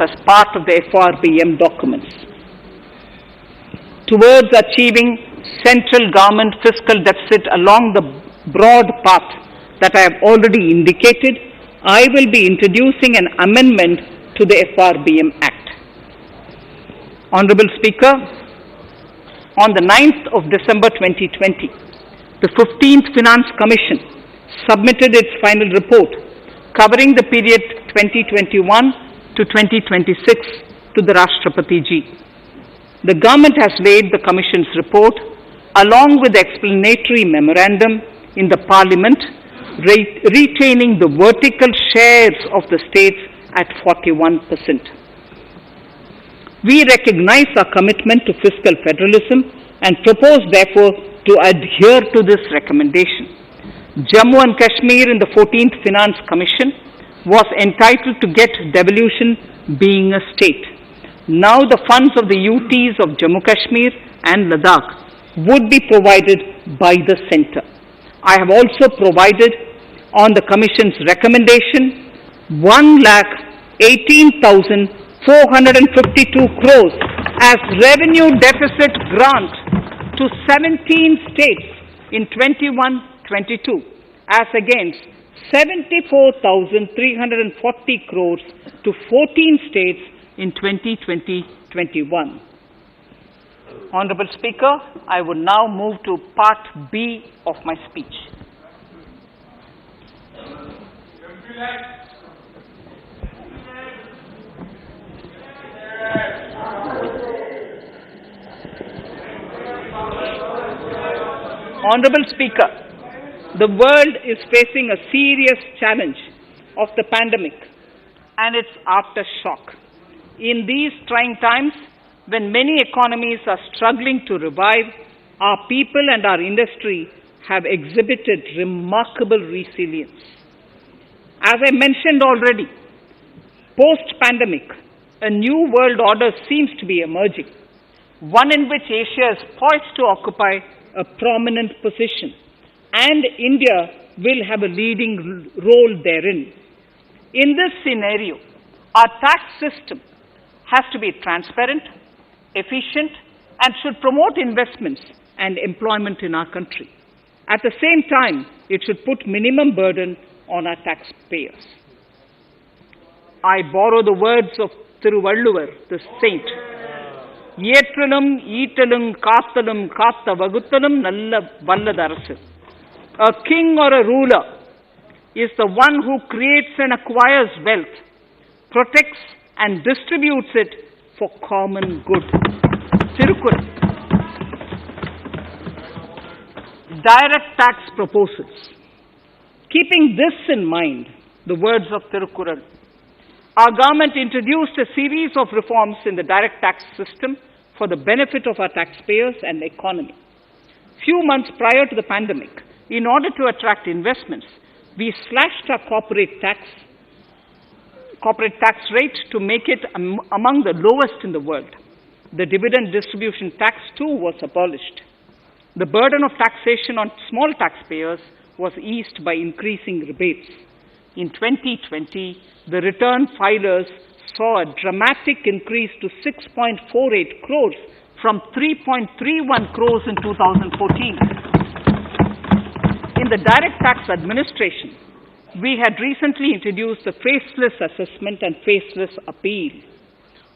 as part of the FRBM documents. Towards achieving central government fiscal deficit along the broad path that I have already indicated, I will be introducing an amendment to the FRBM Act. Honorable Speaker, on the 9th of December 2020, the 15th Finance Commission submitted its final report covering the period 2021 to 2026 to the Rashtrapati Ji. The government has laid the Commission's report along with the explanatory memorandum in the Parliament, retaining the vertical shares of the states at 41%. We recognize our commitment to fiscal federalism and propose, therefore, to adhere to this recommendation. Jammu and Kashmir in the 14th Finance Commission was entitled to get devolution being a state. Now the funds of the UTs of Jammu Kashmir and Ladakh would be provided by the centre. I have also provided on the Commission's recommendation 1,18,452 crores as revenue deficit grant to 17 states in 21-22 as against 74,340 crores to 14 states in 2020-21. Honorable Speaker, I would now move to Part B of my speech. Honorable Speaker, the world is facing a serious challenge of the pandemic and its aftershock. In these trying times, when many economies are struggling to revive, our people and our industry have exhibited remarkable resilience. As I mentioned already, post-pandemic, a new world order seems to be emerging, one in which Asia is poised to occupy a prominent position, and India will have a leading role therein. In this scenario, our tax system has to be transparent, efficient, and should promote investments and employment in our country. At the same time, it should put minimum burden on our taxpayers. I borrow the words of Thiruvalluvar, the saint. Yetralum, Eatalum, Kathalum, Katha Vaguthalum, Nalla Valladarasu. A king or a ruler is the one who creates and acquires wealth, protects and distributes it for common good. Tirukkural. Direct tax proposals. Keeping this in mind, the words of Tirukkural, our government introduced a series of reforms in the direct tax system for the benefit of our taxpayers and the economy. Few months prior to the pandemic, in order to attract investments, we slashed our corporate tax rate to make it among the lowest in the world. The dividend distribution tax too was abolished. The burden of taxation on small taxpayers was eased by increasing rebates. In 2020, the return filers saw a dramatic increase to 6.48 crores from 3.31 crores in 2014. In the direct tax administration, we had recently introduced the faceless assessment and faceless appeal.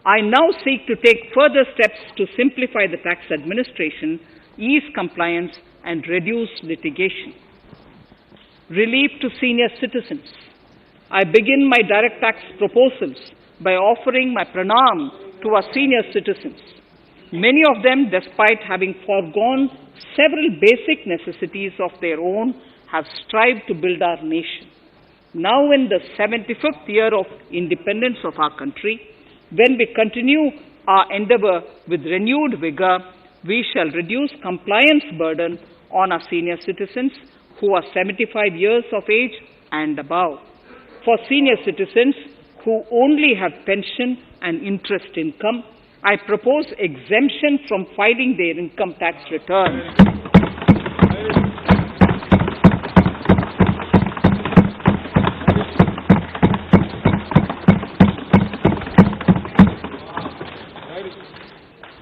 I now seek to take further steps to simplify the tax administration, ease compliance, and reduce litigation. Relief to senior citizens. I begin my direct tax proposals by offering my pranam to our senior citizens. Many of them, despite having foregone several basic necessities of their own, have strived to build our nation. Now in the 75th year of independence of our country, when we continue our endeavor with renewed vigor, we shall reduce compliance burden on our senior citizens who are 75 years of age and above. For senior citizens who only have pension and interest income, I propose exemption from filing their income tax returns.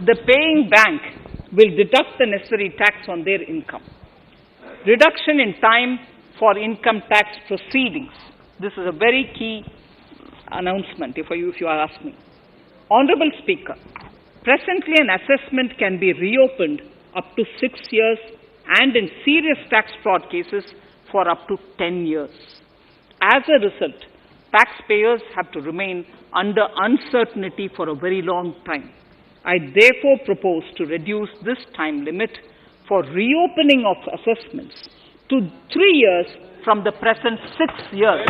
the paying bank will deduct the necessary tax on their income. Reduction in time for income tax proceedings. This is a very key announcement if you ask me. Honorable Speaker, presently an assessment can be reopened up to 6 years and in serious tax fraud cases for up to 10 years. As a result, taxpayers have to remain under uncertainty for a very long time. I therefore propose to reduce this time limit for reopening of assessments to 3 years from the present 6 years.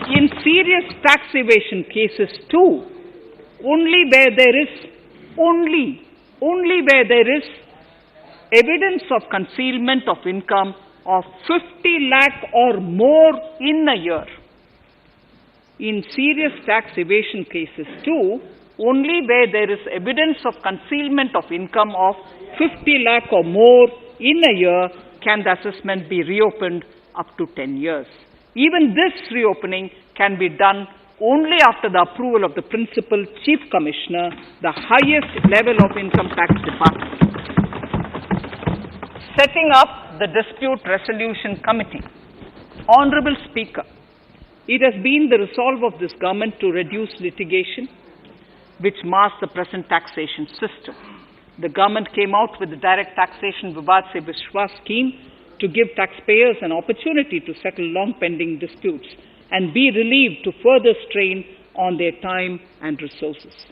In serious tax evasion cases too, only where there is evidence of concealment of income of 50 lakh or more in a year. In serious tax evasion cases too, only where there is evidence of concealment of income of 50 lakh or more in a year can the assessment be reopened up to 10 years. Even this reopening can be done only after the approval of the Principal Chief Commissioner, the highest level of Income Tax Department. Setting up the Dispute Resolution Committee. Honorable Speaker, it has been the resolve of this government to reduce litigation which mars the present taxation system. The government came out with the Direct Taxation Vivad Se Vishwas scheme to give taxpayers an opportunity to settle long-pending disputes and be relieved to further strain on their time and resources.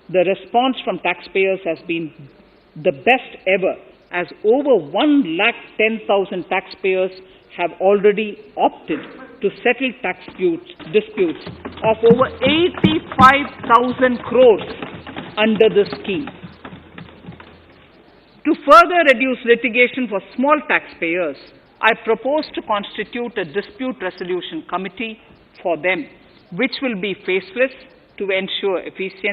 The response from taxpayers has been the best ever, as over 110,000 taxpayers have already opted to settle tax disputes of over 85,000 crores under the scheme. To further reduce litigation for small taxpayers, I propose to constitute a dispute resolution committee for them, which will be faceless to ensure efficiency